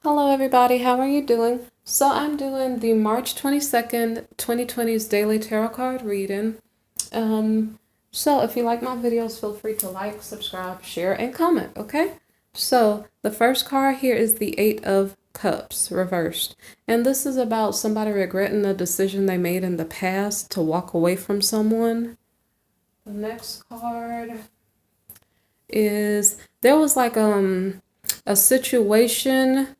Hello everybody, how are you doing? So I'm doing the March 22nd, 2020's daily tarot card reading. So if you like my videos, feel free to like, subscribe, share, and comment, okay? So the first card here is the Eight of Cups reversed. And this is about somebody regretting a decision they made in the past to walk away from someone. The next card is there was like a situation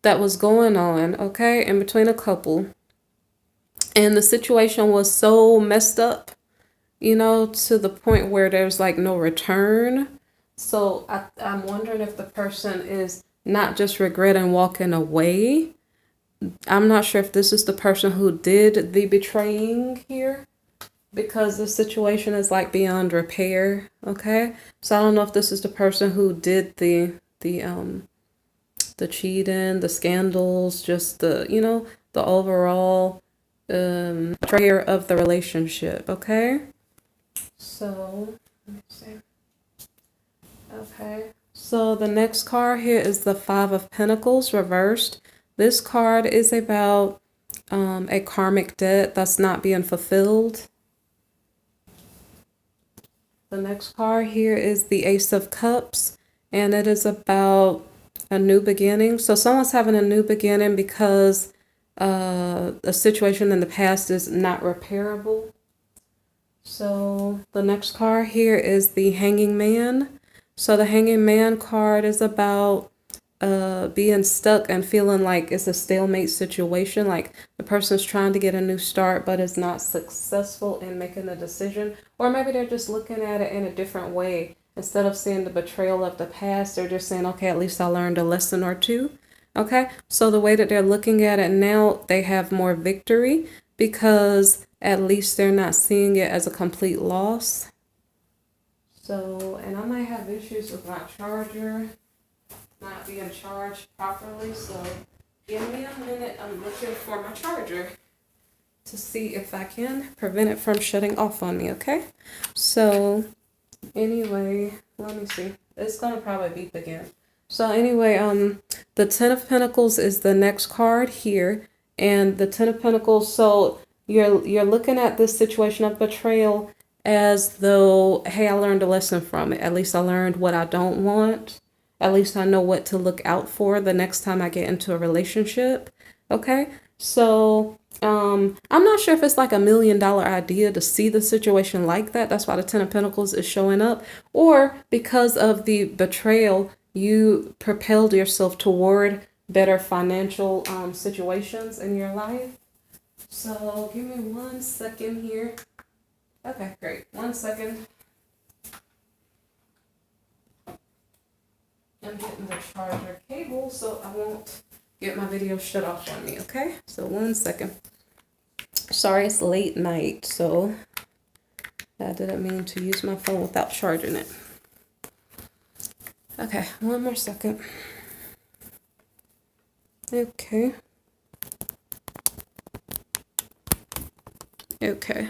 that was going on, okay, in between a couple. And the situation was so messed up, to the point where there's like no return. So I'm wondering if the person is not just regretting walking away. I'm not sure if this is the person who did the betraying here because the situation is like beyond repair, okay? So I don't know if this is the person who did the cheating, the scandals, just the overall betrayal of the relationship, okay? So, let me see. Okay. So the next card here is the Five of Pentacles reversed. This card is about a karmic debt that's not being fulfilled. The next card here is the Ace of Cups, and it is about a new beginning. So someone's having a new beginning because a situation in the past is not repairable. So the next card here is the Hanging Man. So the Hanging Man card is about being stuck and feeling like it's a stalemate situation, like the person's trying to get a new start but is not successful in making a decision, or maybe they're just looking at it in a different way. Instead of seeing the betrayal of the past, they're just saying, okay, at least I learned a lesson or two. Okay, so the way that they're looking at it now, they have more victory because at least they're not seeing it as a complete loss. So, and I might have issues with my charger not being charged properly, so give me a minute. I'm looking for my charger to see if I can prevent it from shutting off on me, okay? So anyway, let me see. It's gonna probably beep again. So anyway, the Ten of Pentacles is the next card here, and the Ten of Pentacles, so you're looking at this situation of betrayal as though, hey, I learned a lesson from it. At least I learned what I don't want. At least I know what to look out for the next time I get into a relationship. Okay, so I'm not sure if it's like $1 million idea to see the situation like that. That's why the Ten of Pentacles is showing up. Or because of the betrayal, you propelled yourself toward better financial situations in your life. So give me 1 second here. Okay, great. 1 second. I'm getting the charger cable so I won't get my video shut off on me, okay? So 1 second. Sorry, it's late night, so I didn't mean to use my phone without charging it. Okay, 1 more second. Okay. Okay.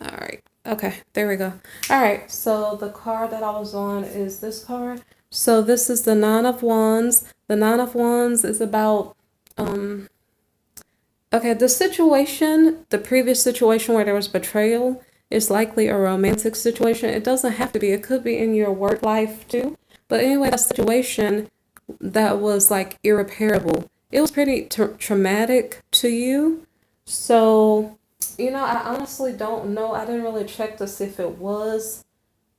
All right. Okay, there we go. All right, so the card that I was on is this card. So this is the Nine of Wands. The Nine of Wands is about, okay, the situation, the previous situation where there was betrayal is likely a romantic situation. It doesn't have to be. It could be in your work life too. But anyway, that situation that was like irreparable, it was pretty traumatic to you. So I honestly don't know. I didn't really check to see if it was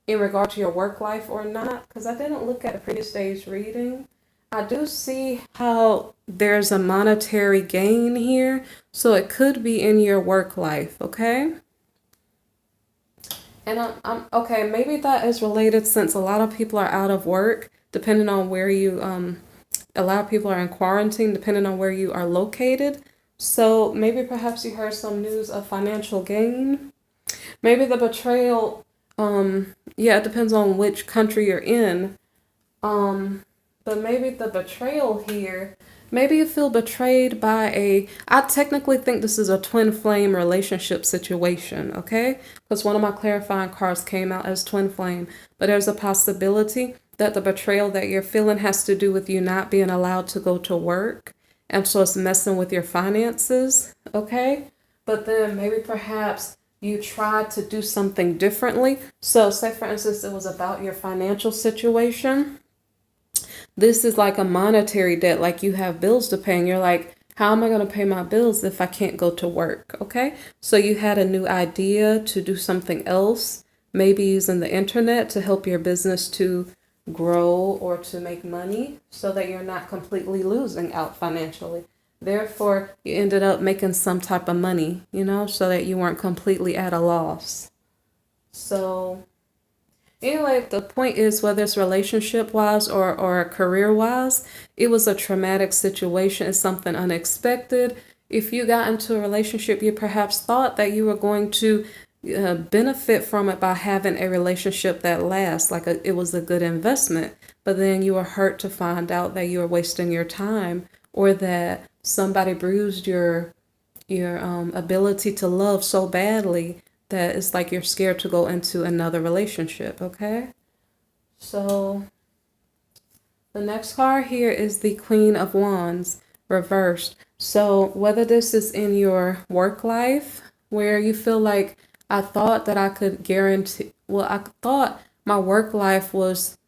in regard to your work life or not, because I didn't look at the previous day's reading. I do see how there's a monetary gain here, so it could be in your work life, okay? And I'm okay, maybe that is related since a lot of people are out of work, depending on where you, a lot of people are in quarantine, depending on where you are located. So maybe perhaps you heard some news of financial gain. Maybe the betrayal, yeah, it depends on which country you're in. But maybe the betrayal here, maybe you feel betrayed by I technically think this is a twin flame relationship situation, okay? Because one of my clarifying cards came out as twin flame, but there's a possibility that the betrayal that you're feeling has to do with you not being allowed to go to work. And so it's messing with your finances, okay? But then maybe perhaps you tried to do something differently. So, say for instance, it was about your financial situation. This is like a monetary debt, like you have bills to pay, and you're like, how am I going to pay my bills if I can't go to work? Okay. So you had a new idea to do something else, maybe using the internet to help your business to grow or to make money so that you're not completely losing out financially. Therefore, you ended up making some type of money, so that you weren't completely at a loss. So, anyway, the point is whether it's relationship wise or career wise, it was a traumatic situation. It's something unexpected. If you got into a relationship, you perhaps thought that you were going to benefit from it by having a relationship that lasts, like it was a good investment. But then you were hurt to find out that you were wasting your time, or that somebody bruised your ability to love so badly that it's like you're scared to go into another relationship, okay? So the next card here is the Queen of Wands reversed. So whether this is in your work life where you feel like I thought that I could guarantee, well, I thought my work life was,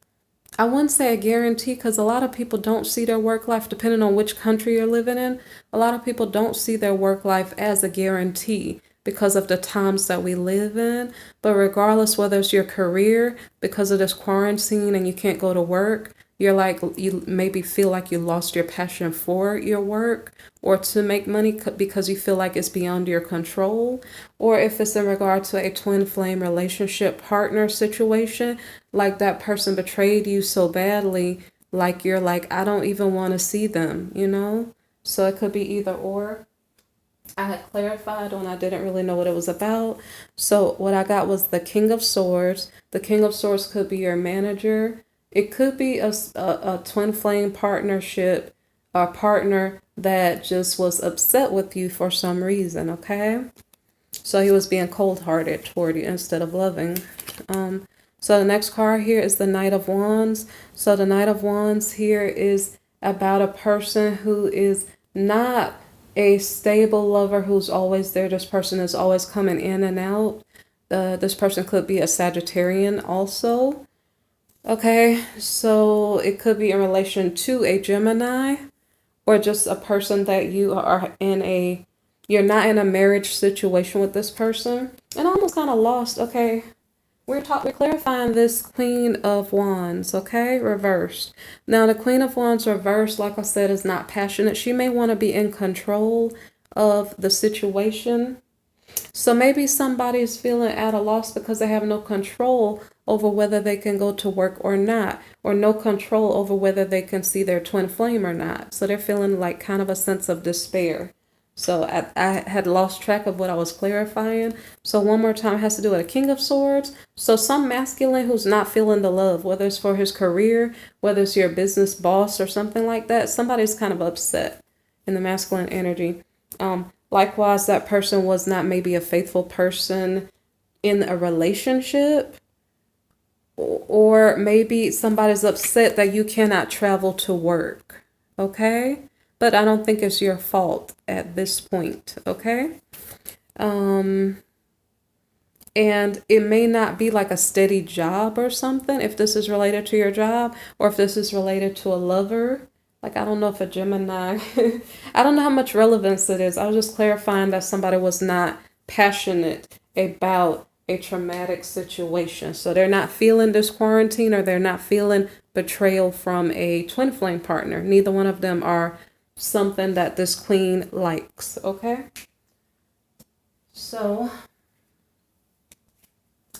I wouldn't say a guarantee because a lot of people don't see their work life, depending on which country you're living in, a lot of people don't see their work life as a guarantee because of the times that we live in. But regardless, whether it's your career, because of this quarantine and you can't go to work, you're like, you maybe feel like you lost your passion for your work or to make money because you feel like it's beyond your control. Or if it's in regard to a twin flame relationship partner situation, like that person betrayed you so badly, like you're like, I don't even want to see them. So it could be either or. I had clarified when I didn't really know what it was about. So what I got was the King of Swords. The King of Swords could be your manager. It could be a twin flame partnership, a partner that just was upset with you for some reason, okay? So he was being cold-hearted toward you instead of loving. So the next card here is the Knight of Wands. So the Knight of Wands here is about a person who is not a stable lover who's always there. This person is always coming in and out. This person could be a Sagittarian also. Okay, so it could be in relation to a Gemini or just a person that you're not in a marriage situation with this person. And I almost kind of lost. Okay, we're clarifying this Queen of Wands, okay, reversed. Now the Queen of Wands reversed, like I said, is not passionate. She may want to be in control of the situation. So maybe somebody is feeling at a loss because they have no control over whether they can go to work or not, or no control over whether they can see their twin flame or not. So they're feeling like kind of a sense of despair. So I had lost track of what I was clarifying. So one more time, it has to do with a King of Swords. So some masculine who's not feeling the love, whether it's for his career, whether it's your business boss or something like that, somebody's kind of upset in the masculine energy. Likewise, that person was not maybe a faithful person in a relationship, or maybe somebody's upset that you cannot travel to work, okay? But I don't think it's your fault at this point, okay? And it may not be like a steady job or something if this is related to your job, or if this is related to a lover. Like, I don't know if a Gemini, I don't know how much relevance it is. I was just clarifying that somebody was not passionate about a traumatic situation. So they're not feeling this quarantine, or they're not feeling betrayal from a twin flame partner. Neither one of them are something that this queen likes, okay? So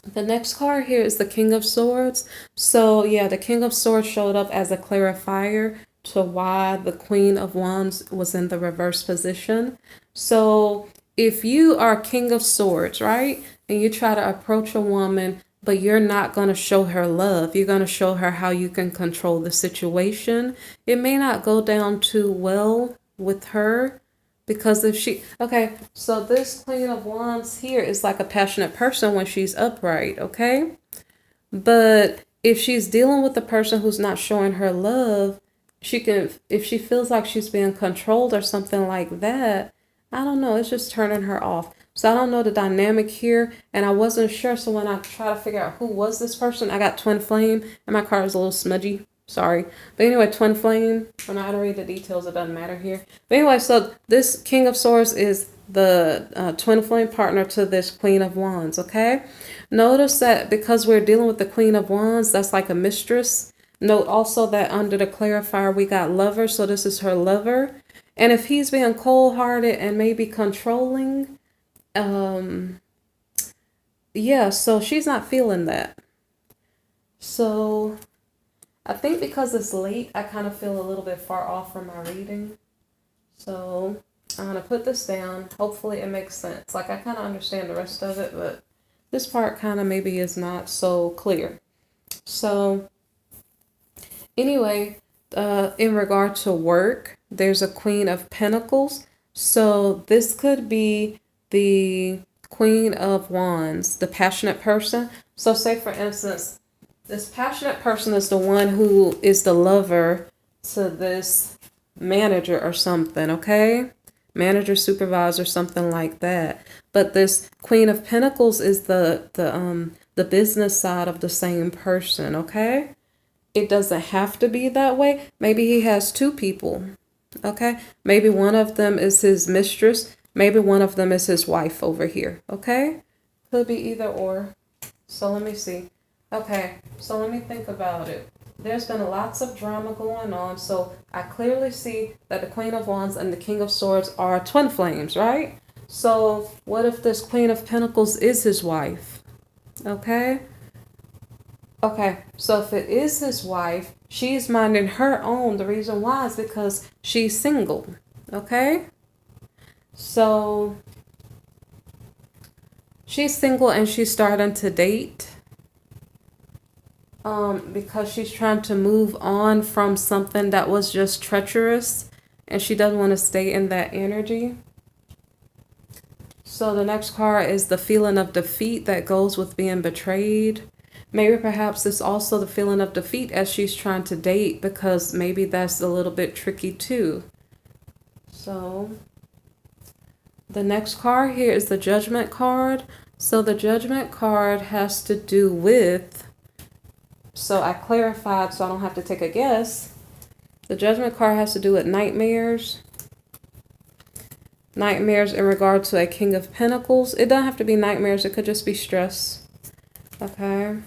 the next card here is the King of Swords. So yeah, the King of Swords showed up as a clarifier to why the Queen of Wands was in the reverse position. So if you are King of Swords, right, and you try to approach a woman, but you're not going to show her love, you're going to show her how you can control the situation, it may not go down too well with her. Because if okay, so this Queen of Wands here is like a passionate person when she's upright, okay? But if she's dealing with the person who's not showing her love, she can, if she feels like she's being controlled or something like that, I don't know, it's just turning her off. So I don't know the dynamic here, and I wasn't sure. So when I try to figure out who was this person, I got twin flame, and my card is a little smudgy. Sorry. But anyway, twin flame. When I read the details, it doesn't matter here. But anyway, so this King of Swords is the twin flame partner to this Queen of Wands, okay? Notice that because we're dealing with the Queen of Wands, that's like a mistress. Note also that under the clarifier, we got lover, so this is her lover. And if he's being cold-hearted and maybe controlling, yeah, so she's not feeling that. So I think because it's late, I kind of feel a little bit far off from my reading. So I'm going to put this down. Hopefully it makes sense. Like I kind of understand the rest of it, but this part kind of maybe is not so clear. So anyway, in regard to work, there's a Queen of Pentacles. So this could be the Queen of Wands, the passionate person. So say for instance, this passionate person is the one who is the lover to this manager or something, okay? Manager, supervisor, something like that. But this Queen of Pentacles is the business side of the same person, okay? It doesn't have to be that way. Maybe he has two people, okay? Maybe one of them is his mistress. Maybe one of them is his wife over here, okay? Could be either or. So let me see. Okay, so let me think about it. There's been lots of drama going on, so I clearly see that the Queen of Wands and the King of Swords are twin flames, right? So what if this Queen of Pentacles is his wife? Okay? Okay, so if it is his wife, she's minding her own. The reason why is because she's single, okay? So she's single and she's starting to date. Because she's trying to move on from something that was just treacherous and she doesn't want to stay in that energy. So the next card is the feeling of defeat that goes with being betrayed. Maybe perhaps it's also the feeling of defeat as she's trying to date, because maybe that's a little bit tricky too. So the next card here is the Judgment card. So the Judgment card has to do with, so I clarified so I don't have to take a guess. The Judgment card has to do with nightmares. Nightmares in regard to a King of Pentacles. It doesn't have to be nightmares. It could just be stress. Okay.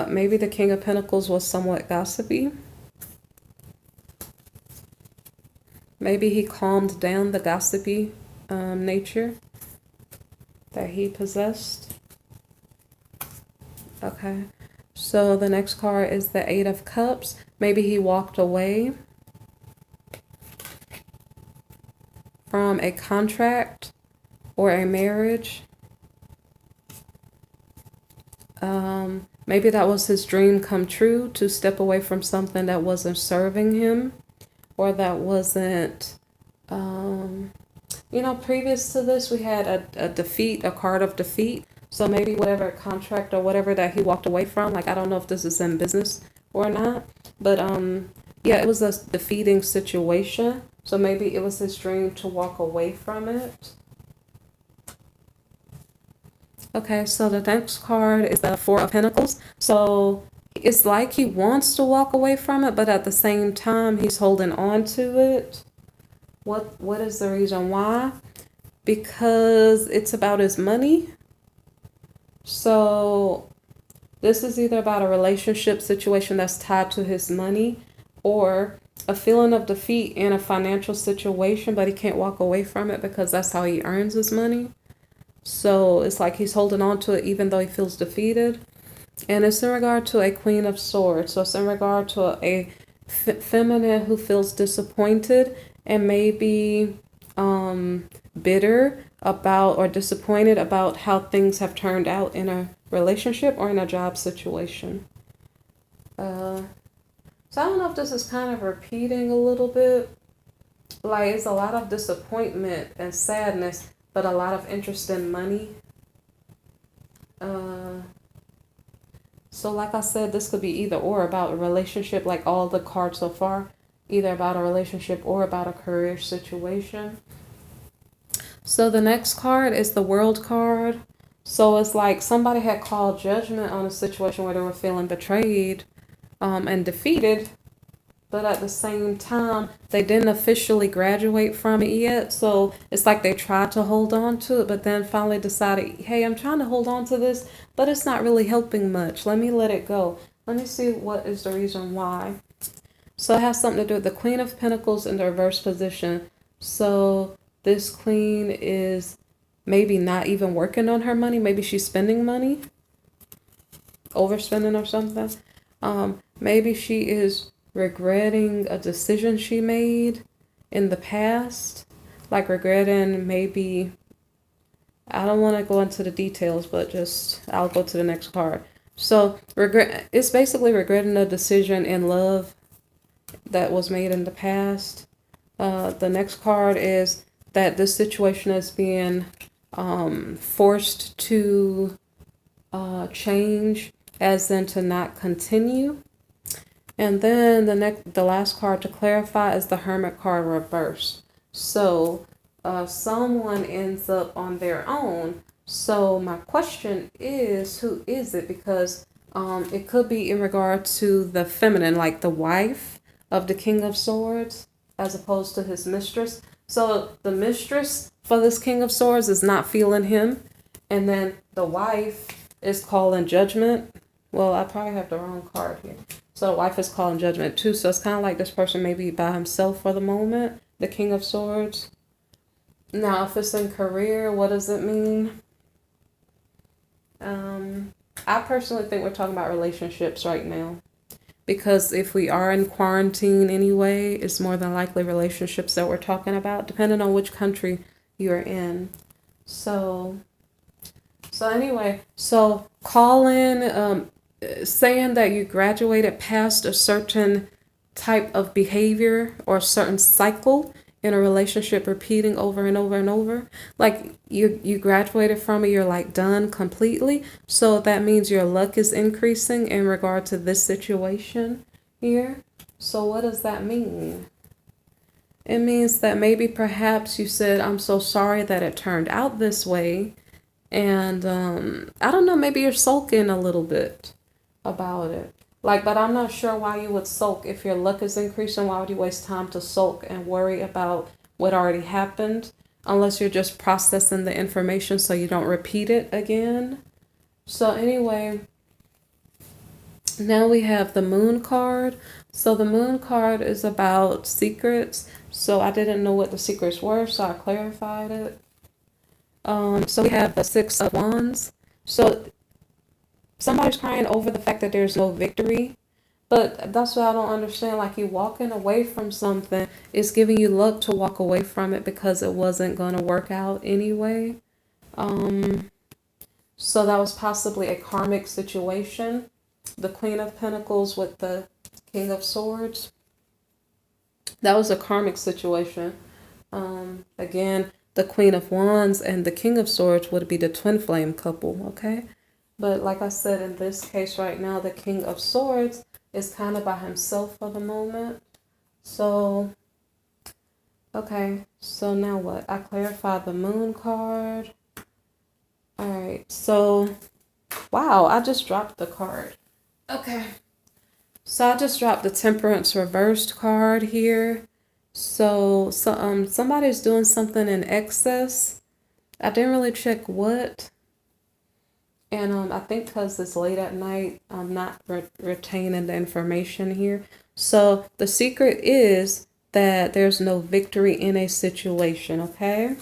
Maybe the King of Pentacles was somewhat gossipy. Maybe he calmed down the gossipy nature that he possessed. Okay, so the next card is the Eight of Cups. Maybe he walked away from a contract or a marriage. Maybe that was his dream come true, to step away from something that wasn't serving him, or that wasn't, you know, previous to this we had a defeat, a card of defeat. So maybe whatever contract or whatever that he walked away from, like I don't know if this is in business or not, but yeah, it was a defeating situation. So maybe it was his dream to walk away from it. Okay, so the next card is the Four of Pentacles. So it's like he wants to walk away from it, but at the same time he's holding on to it. What is the reason why? Because it's about his money. So this is either about a relationship situation that's tied to his money, or a feeling of defeat in a financial situation, but he can't walk away from it because that's how he earns his money. So it's like he's holding on to it even though he feels defeated. And it's in regard to a Queen of Swords. So it's in regard to a feminine who feels disappointed and maybe bitter about or disappointed about how things have turned out in a relationship or in a job situation. So I don't know if this is kind of repeating a little bit. Like it's a lot of disappointment and sadness, but a lot of interest in money. So like I said, this could be either or about a relationship, like all the cards so far, either about a relationship or about a career situation. So the next card is the World card. So it's like somebody had called judgment on a situation where they were feeling betrayed and defeated, but at the same time, they didn't officially graduate from it yet. So it's like they tried to hold on to it, but then finally decided, hey, I'm trying to hold on to this, but it's not really helping much. Let me let it go. Let me see what is the reason why. So it has something to do with the Queen of Pentacles in the reverse position. So this queen is maybe not even working on her money. Maybe she's spending money, overspending or something. Maybe she is regretting a decision she made in the past, like regretting maybe, I don't want to go into the details, but just I'll go to the next card. So regret, it's basically regretting a decision in love that was made in the past. The next card is that this situation is being forced to change, as in to not continue. And then the last card to clarify is the Hermit card reversed. So someone ends up on their own. So my question is, who is it? Because it could be in regard to the feminine, like the wife of the King of Swords, as opposed to his mistress. So the mistress for this King of Swords is not feeling him. And then the wife is calling judgment. Well, I probably have the wrong card here. So the wife is calling judgment too. So it's kind of like this person may be by himself for the moment, the King of Swords. Now, if it's in career, what does it mean? I personally think we're talking about relationships right now. Because if we are in quarantine anyway, it's more than likely relationships that we're talking about, depending on which country you're in. So anyway, so calling, saying that you graduated past a certain type of behavior or a certain cycle in a relationship repeating over and over and over. Like you graduated from it, you're like done completely. So that means your luck is increasing in regard to this situation here. So what does that mean? It means that maybe perhaps you said, I'm so sorry that it turned out this way. And I don't know, maybe you're sulking a little bit about it. Like, but I'm not sure why you would sulk. If your luck is increasing, why would you waste time to sulk and worry about what already happened? Unless you're just processing the information so you don't repeat it again. So anyway, now we have the Moon card. So the Moon card is about secrets. So I didn't know what the secrets were, so I clarified it. So we have the Six of Wands. So somebody's crying over the fact that there's no victory. But that's what I don't understand. Like, you walking away from something, it's giving you luck to walk away from it because it wasn't going to work out anyway. So that was possibly a karmic situation. The Queen of Pentacles with the King of Swords. That was a karmic situation. Again, the Queen of Wands and the King of Swords would be the twin flame couple, okay? But like I said, in this case right now, the King of Swords is kind of by himself for the moment. So, okay, so now what? I clarified the Moon card. All right, so, wow, I just dropped the card. Okay, so I just dropped the Temperance reversed card here. So somebody's doing something in excess. I didn't really check what. And I think because it's late at night, I'm not retaining the information here. So the secret is that there's no victory in a situation, okay?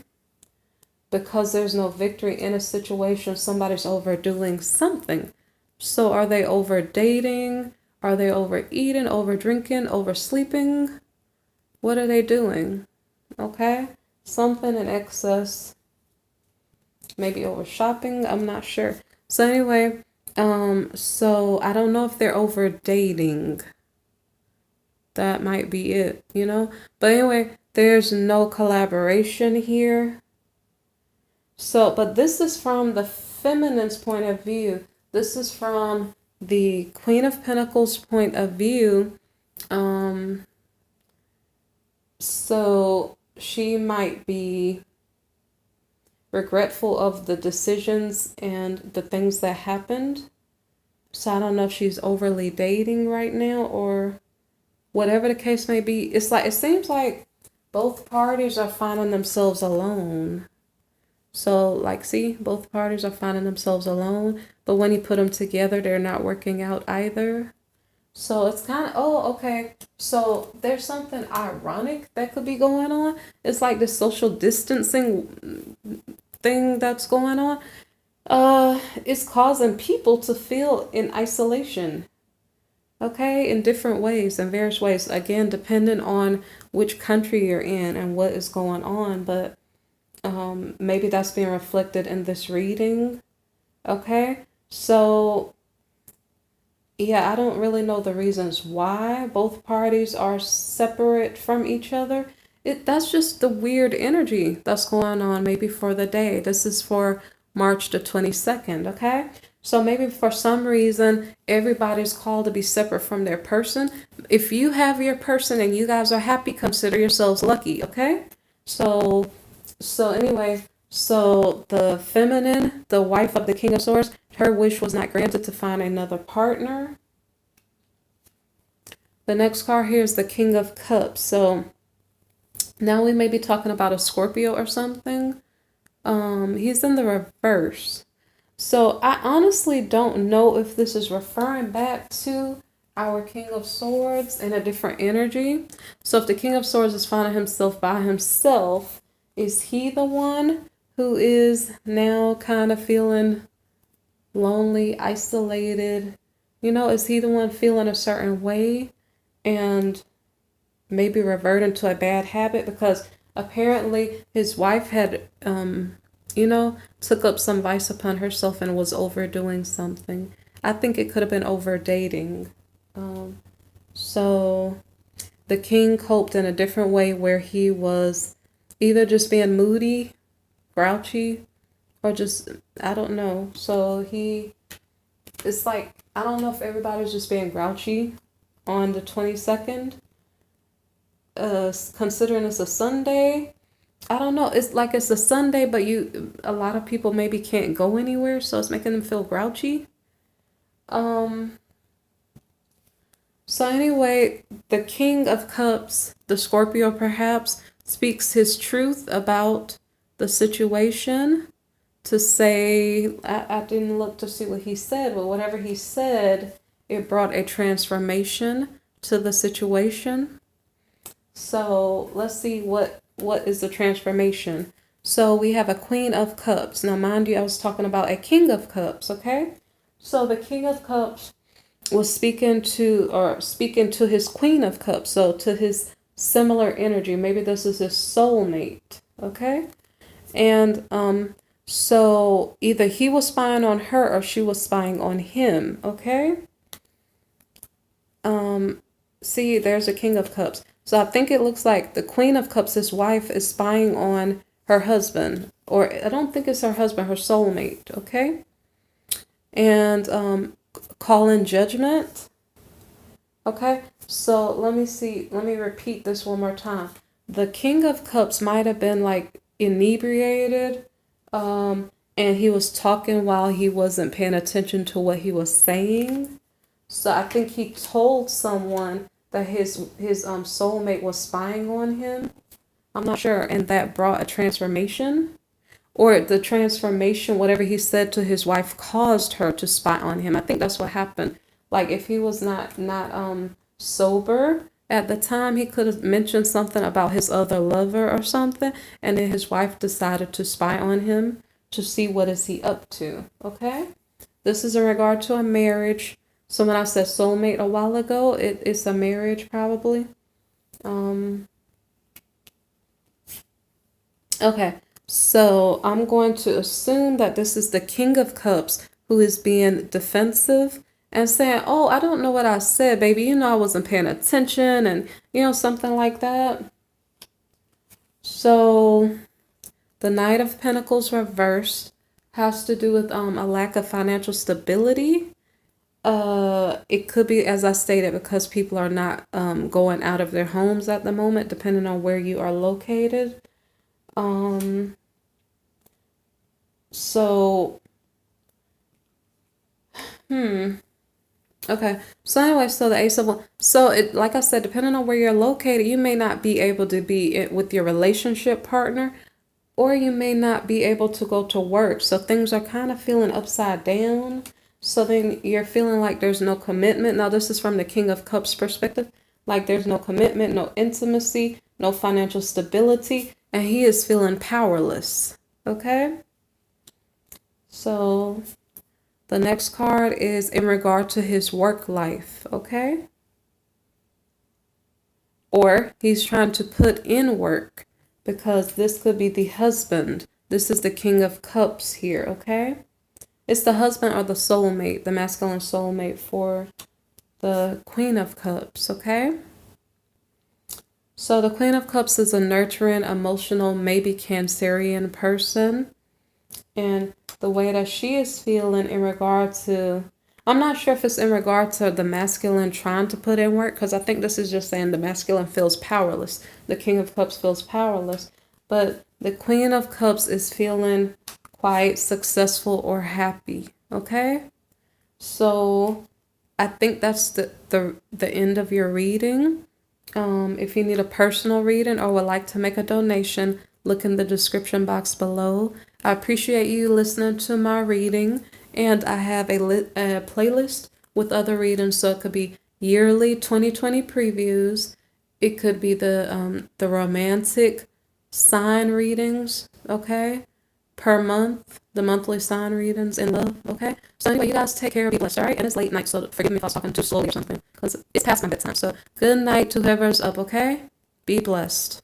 Because there's no victory in a situation, somebody's overdoing something. So are they over dating? Are they overeating, over drinking, oversleeping? What are they doing? Okay? Something in excess. Maybe over shopping. I'm not sure. So anyway, so I don't know if they're over dating. That might be it, you know? But anyway, there's no collaboration here. So, but this is from the feminine's point of view. This is from the Queen of Pentacles point of view, so she might be regretful of the decisions and the things that happened. So I don't know if she's overly dating right now or whatever the case may be. It's like, it seems like both parties are finding themselves alone. So like, see, both parties are finding themselves alone, but when you put them together, they're not working out either. So it's kind of, oh, okay. So there's something ironic that could be going on. It's like the social distancing thing that's going on. It's causing people to feel in isolation. Okay, in different ways, in various ways. Again, depending on which country you're in and what is going on, but maybe that's being reflected in this reading. Okay, so yeah, I don't really know the reasons why both parties are separate from each other. That's just the weird energy that's going on maybe for the day. This is for March the 22nd, okay? So maybe for some reason everybody's called to be separate from their person. If you have your person and you guys are happy, consider yourselves lucky, okay? So anyway, so the feminine, the wife of the King of Swords, her wish was not granted to find another partner. The next card here is the King of Cups. So now we may be talking about a Scorpio or something. He's in the reverse. So I honestly don't know if this is referring back to our King of Swords in a different energy. So if the King of Swords is finding himself by himself, is he the one who is now kind of feeling lonely, isolated? You know, is he the one feeling a certain way and maybe reverting to a bad habit? Because apparently his wife had, took up some vice upon herself and was overdoing something. I think it could have been over dating. So the king coped in a different way where he was either just being moody, grouchy, or just, I don't know. So it's like, I don't know if everybody's just being grouchy on the 22nd, considering it's a Sunday. I don't know. It's like it's a Sunday, but a lot of people maybe can't go anywhere, so it's making them feel grouchy. So anyway, the King of Cups, the Scorpio perhaps, speaks his truth about the situation to say, I didn't look to see what he said, but whatever he said, it brought a transformation to the situation. So let's see what is the transformation. So we have a Queen of Cups. Now, mind you, I was talking about a King of Cups, okay? So the King of Cups was speaking to his Queen of Cups, so to his similar energy. Maybe this is his soulmate, okay? And so either he was spying on her or she was spying on him, okay? See, there's a King of Cups. So I think it looks like the Queen of Cups, his wife, is spying on her husband. Or I don't think it's her husband, her soulmate, okay? And call in judgment. Okay, so let me repeat this one more time. The King of Cups might have been like inebriated, and he was talking while he wasn't paying attention to what he was saying. So I think he told someone that his soulmate was spying on him. I'm not sure, and that brought a transformation. Or the transformation, whatever he said to his wife, caused her to spy on him. I think that's what happened. Like if he was not sober at the time, he could have mentioned something about his other lover or something, and then his wife decided to spy on him to see what is he up to. Okay, this is in regard to a marriage. So when I said soulmate a while ago, it's a marriage probably. Okay. So I'm going to assume that this is the King of Cups who is being defensive and saying, oh, I don't know what I said, baby. You know, I wasn't paying attention and, something like that. So the Knight of Pentacles reversed has to do with a lack of financial stability. It could be, as I stated, because people are not going out of their homes at the moment, depending on where you are located. Um, so, hmm. Okay. So anyway, so the Ace of so it, like I said, depending on where you're located, you may not be able to be with your relationship partner, or you may not be able to go to work. So things are kind of feeling upside down. So then you're feeling like there's no commitment. Now, this is from the King of Cups perspective. Like there's no commitment, no intimacy, no financial stability, and he is feeling powerless. Okay? So the next card is in regard to his work life. Okay? Or he's trying to put in work, because this could be the husband. This is the King of Cups here, okay? It's the husband or the soulmate, the masculine soulmate for the Queen of Cups, okay? So the Queen of Cups is a nurturing, emotional, maybe Cancerian person. And the way that she is feeling in regard to, I'm not sure if it's in regard to the masculine trying to put in work, because I think this is just saying the masculine feels powerless. The King of Cups feels powerless. But the Queen of Cups is feeling quite successful or happy. Okay? So I think that's the end of your reading. If you need a personal reading or would like to make a donation, look in the description box below. I appreciate you listening to my reading, and I have a playlist with other readings, so it could be yearly 2020 previews. It could be the romantic sign readings, okay? Per month, the monthly sign readings in love, okay? So anyway, you guys take care, be blessed, all right? And it's late night, so forgive me if I was talking too slowly or something, because it's past my bedtime. So good night to whoever's up, okay? Be blessed.